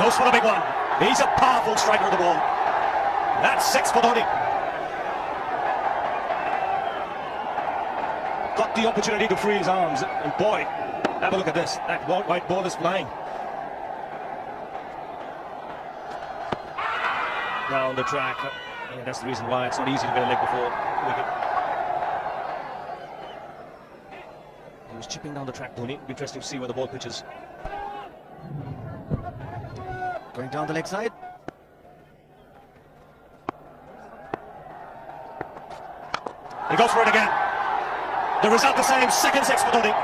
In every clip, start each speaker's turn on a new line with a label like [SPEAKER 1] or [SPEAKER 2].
[SPEAKER 1] Goes for the big one. He's a powerful striker of the ball. That's 6 for Dhoni. Got the opportunity to free his arms, and boy, have a look at this. That white ball is flying. Down the track. And that's the reason why it's not easy to get a leg before wicket. He was chipping down the track, Dhoni. It'll be interesting to see where the ball pitches. Going down the leg side. He goes for it again. The result the same, second 6 for Dhoni.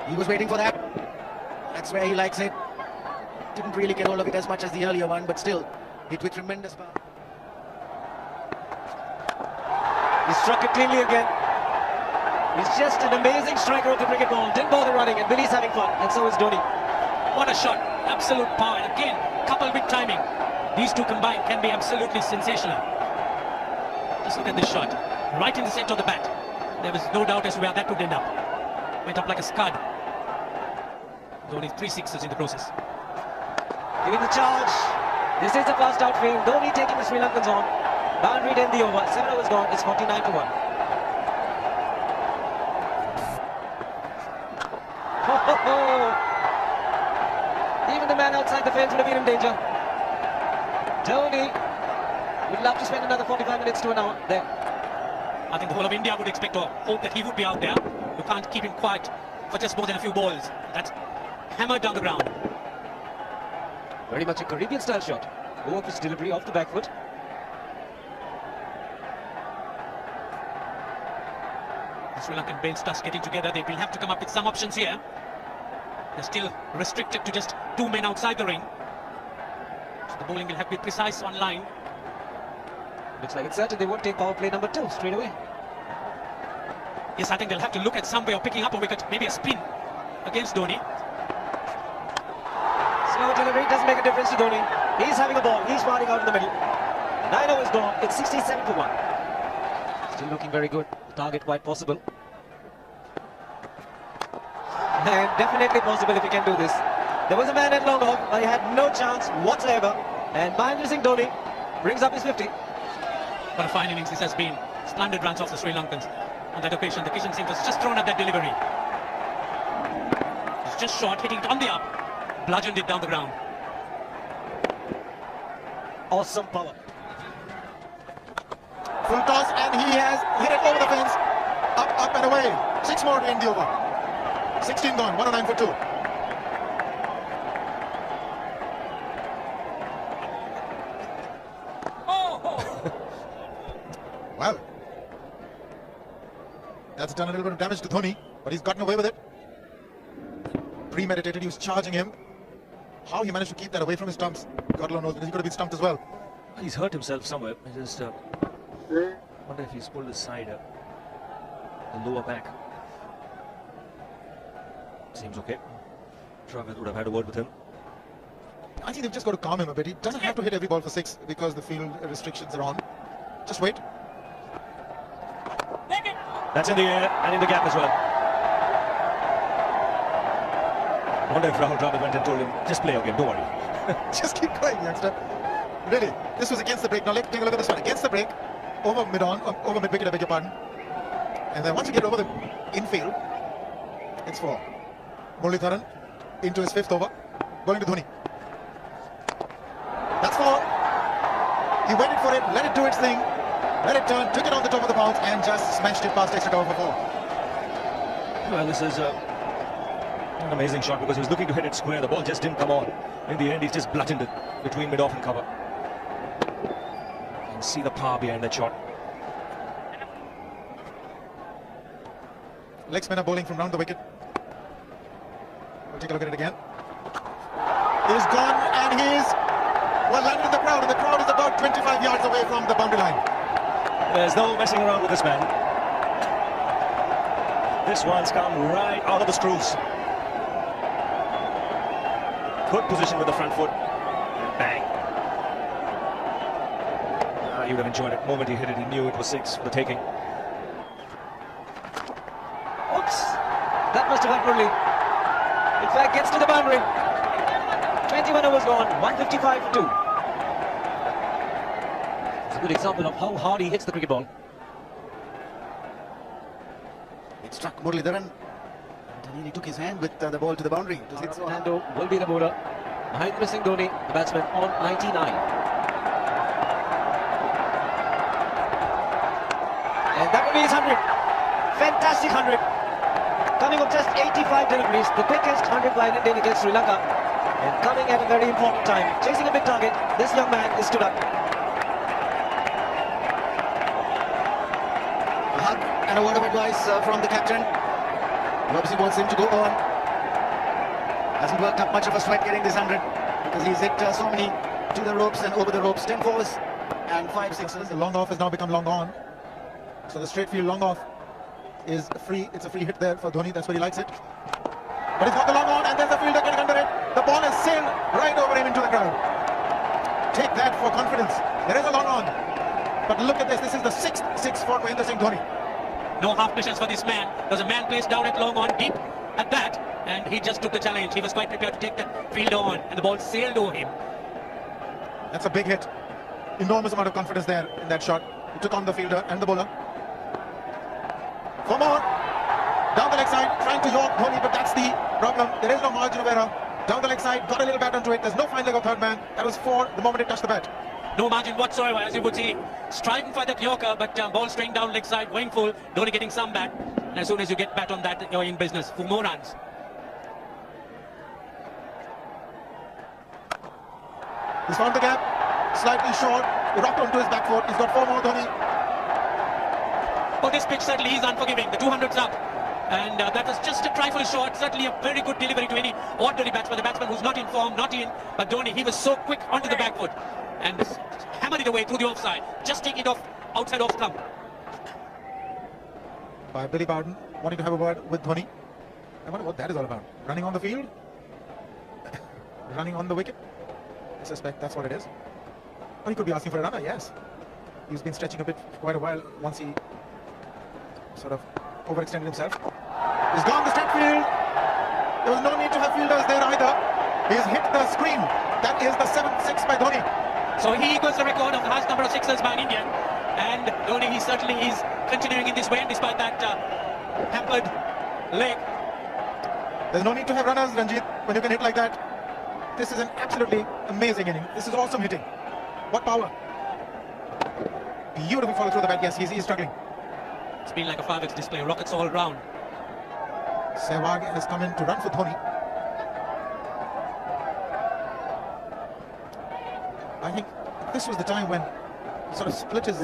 [SPEAKER 2] He was waiting for that. That's where he likes it. Didn't really get hold of it as much as the earlier one, but still hit with tremendous power.
[SPEAKER 3] He struck it cleanly again. He's just an amazing striker of the cricket ball. Didn't bother running, and Billy's having fun, and so is Dhoni.
[SPEAKER 4] What a shot. Absolute power. Again, coupled with timing. These two combined can be absolutely sensational. Just look at this shot. Right in the center of the bat. There was no doubt as to where that would end up. Went up like a scud. Dhoni 3 sixes in the process.
[SPEAKER 3] Giving the charge. This is the fast outfield. Dhoni taking the Sri Lankans on. Boundary to end the over. 7 overs gone. It's 49 for 1. Even the man outside the fence would have been in danger. Dhoni would love to spend another 45 minutes to an hour there.
[SPEAKER 4] I think the whole of India would expect or hope that he would be out there. You can't keep him quiet for just more than a few balls. That's hammered down the ground.
[SPEAKER 3] Very much a Caribbean style shot. Over pitch delivery off the back foot.
[SPEAKER 4] The Sri Lankan bench starts getting together. They will have to come up with some options here. They're still restricted to just 2 men outside the ring. So the bowling will have to be precise on line.
[SPEAKER 3] Looks like it's certain they won't take power play number 2 straight away.
[SPEAKER 4] Yes, I think they'll have to look at some way of picking up a wicket, maybe a spin against Dhoni.
[SPEAKER 3] Slow delivery doesn't make a difference to Dhoni. He's having a ball. He's firing out in the middle. 9 overs gone. It's 67 for 1. Still looking very good. The target quite possible. And definitely possible if he can do this. There was a man at long off, but he had no chance whatsoever. And Mahendra Singh Dhoni brings up his 50.
[SPEAKER 4] What a fine innings this has been. Splendid runs off the Sri Lankans. On that occasion, the Kishan Singh was just thrown at that delivery. It's just short, hitting it on the up. Bludgeoned it down the ground.
[SPEAKER 3] Awesome power.
[SPEAKER 2] Full toss, and he has hit it over the fence. Up and away. 6 more to end the over. 16 gone, 109 for 2. Well, that's done a little bit of damage to Dhoni, but he's gotten away with it. Premeditated, he was charging him. How he managed to keep that away from his stumps, God alone knows, because he could have been stumped as well.
[SPEAKER 1] He's hurt himself somewhere. I just wonder if he's pulled his side up. The lower back. Seems okay. Travis would have had a word with him.
[SPEAKER 2] I think they've just got to calm him a bit. He doesn't have to hit every ball for 6 because the field restrictions are on. Just wait.
[SPEAKER 1] That's in the air and in the gap as well. I wonder if Rahul Dravid went and told him, just play your game, don't worry.
[SPEAKER 2] Just keep going, youngster. Really, this was against the break. Now take a look at this one. Against the break, over mid-on, over mid-wicket, I beg your pardon. And then once you get over the infield, it's for Muralitharan into his 5th over, going to Dhoni. That's 4. He waited for it, let it do its thing, let it turn, took it on the top of the bounce, and just smashed it past extra cover for 4.
[SPEAKER 1] Well, this is an amazing shot because he was looking to hit it square. The ball just didn't come on. In the end, he's just bludgeoned it between mid-off and cover. You can see the power behind that shot.
[SPEAKER 2] Leg spinner bowling from round the wicket. We'll take a look at it again. He's gone, and he's landed in the crowd, and the crowd is about 25 yards away from the boundary line.
[SPEAKER 1] There's no messing around with this man. This one's come right out of the screws. Good position with the front foot. And bang. he would have enjoyed it. The moment he hit it, he knew it was 6 for the taking.
[SPEAKER 3] Oops! That must have happened only. In fact, gets to the boundary. 21 overs gone, 155 for 2. It's a good example of how hard he hits the cricket ball.
[SPEAKER 2] It struck Muralidharan. Dhoni took his hand with the ball to the boundary.
[SPEAKER 3] Fernando will be the bowler. Mahendra Singh Dhoni, the batsman, on 99. And that will be his 100. Fantastic 100. Coming of just 85 deliveries, the quickest 100 by an Indian against Sri Lanka. And coming at a very important time. Chasing a big target, this young man is stood up.
[SPEAKER 2] A hug and a word of advice from the captain. He obviously wants him to go on. Hasn't worked up much of a sweat getting this 100 because he's hit so many to the ropes and over the ropes. 10 fours and 5 sixes. The long off has now become long on. So the straight field long off is free. It's a free hit there for Dhoni. That's where he likes it. But he's got the long on and there's the fielder getting under it. The ball has sailed right over him into the crowd. Take that for confidence. There is a long on. But look at this. This is the 6th 6 for Mahendra Singh Dhoni.
[SPEAKER 4] No half measures for this man. There was a man placed down at long on deep at that, and he just took the challenge. He was quite prepared to take the field on, and the ball sailed over him.
[SPEAKER 2] That's a big hit. Enormous amount of confidence there in that shot. He took on the fielder and the bowler. For more. Down the leg side, trying to york Dhoni, but that's the problem. There is no margin of error. Down the leg side, got a little bat onto it. There's no fine leg of third man. That was 4 the moment it touched the bat.
[SPEAKER 4] No margin whatsoever, as you would see. Striving for that yorker, but ball straying down leg side, going full. Dhoni getting some bat. And as soon as you get bat on that, you're in business for more runs.
[SPEAKER 2] He's found the gap, slightly short. He rocked onto his back foot. He's got 4 more, Dhoni.
[SPEAKER 4] Oh, this pitch certainly is unforgiving. The 200's up. And that was just a trifle short. Certainly a very good delivery to any ordinary batsman. The batsman who's not in form, not in. But Dhoni, he was so quick onto the back foot. And hammered it away through the offside. Just taking it off outside off stump.
[SPEAKER 2] By Billy Bowden, wanting to have a word with Dhoni. I wonder what that is all about. Running on the field? Running on the wicket? I suspect that's what it is. Or he could be asking for a runner, yes. He's been stretching a bit for quite a while once he sort of overextended himself. He's gone the straight field. There was no need to have fielders there either. He's hit the screen. That is the 7th 6 by Dhoni.
[SPEAKER 4] So he equals the record of the highest number of sixes by an Indian. And Dhoni, he certainly is continuing in this way despite that hampered leg.
[SPEAKER 2] There's no need to have runners, Ranjit, when you can hit like that. This is an absolutely amazing inning. This is awesome hitting. What power. Beautiful follow through the bat. Yes, he's struggling.
[SPEAKER 4] It's been like a fireworks display, rockets all round.
[SPEAKER 2] Sehwag has come in to run for Dhoni. I think this was the time when he sort of split his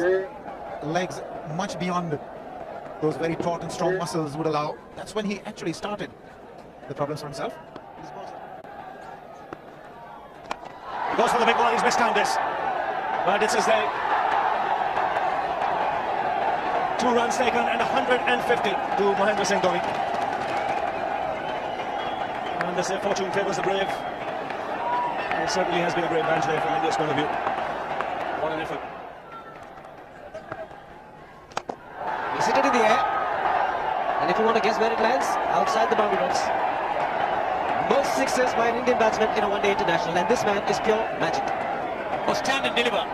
[SPEAKER 2] legs much beyond those very taut and strong muscles would allow. That's when he actually started the problems for himself.
[SPEAKER 1] He goes for the big one. He's mistimed this. But it's as they 2 runs taken and 150 to Mahendra Singh Dhoni. And this fortune favours the brave. It certainly has been a great match there from India's point of view. What an effort.
[SPEAKER 3] He's hit it in the air. And if you want to guess where it lands, outside the boundary ropes. Most sixes by an Indian batsman in a one-day international, and this man is pure magic.
[SPEAKER 4] Or stand and deliver.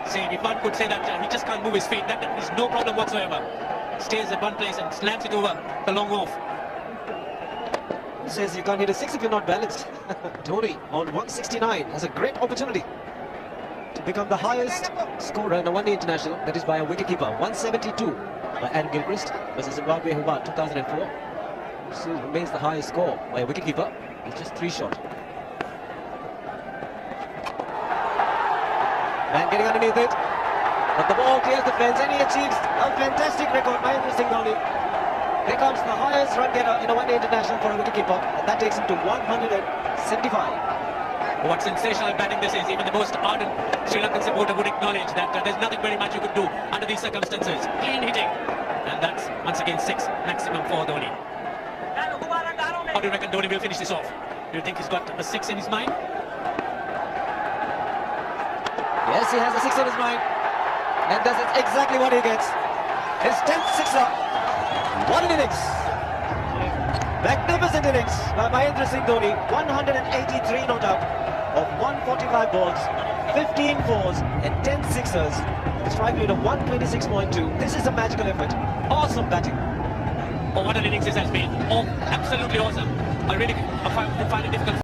[SPEAKER 4] See, if one could say that he just can't move his feet, that is no problem whatsoever. Stays at one place and slams it over the long off.
[SPEAKER 3] Who says you can't hit a 6 if you're not balanced? Dhoni on 169 has a great opportunity to become the highest scorer in a one-day international, that is by a wicketkeeper. 172 by Adam Gilchrist versus Zimbabwe who won 2004. Still remains the highest score by a wicketkeeper. He's just 3 short. Man getting underneath it, but the ball clears the fence and he achieves a fantastic record. Mahendra Singh Dhoni becomes the highest run getter in a one-day international for a wicketkeeper, and that takes him to 175.
[SPEAKER 4] What sensational batting this is. Even the most ardent Sri Lankan supporter would acknowledge that there's nothing very much you could do under these circumstances. Clean hitting, and that's once again 6 maximum for Dhoni. How do you reckon Dhoni will finish this off? Do you think he's got a 6 in his mind?
[SPEAKER 3] Yes, he has a 6 on his mind. And that's exactly what he gets. His 10th sixer. What an innings. Magnificent innings by Mahendra Singh Dhoni. 183 not out of 145 balls, 15 fours and 10 sixers. A strike rate of 126.2. This is a magical effort. Awesome batting.
[SPEAKER 4] Oh, what an innings this has been. Oh, absolutely awesome. I really find it difficult.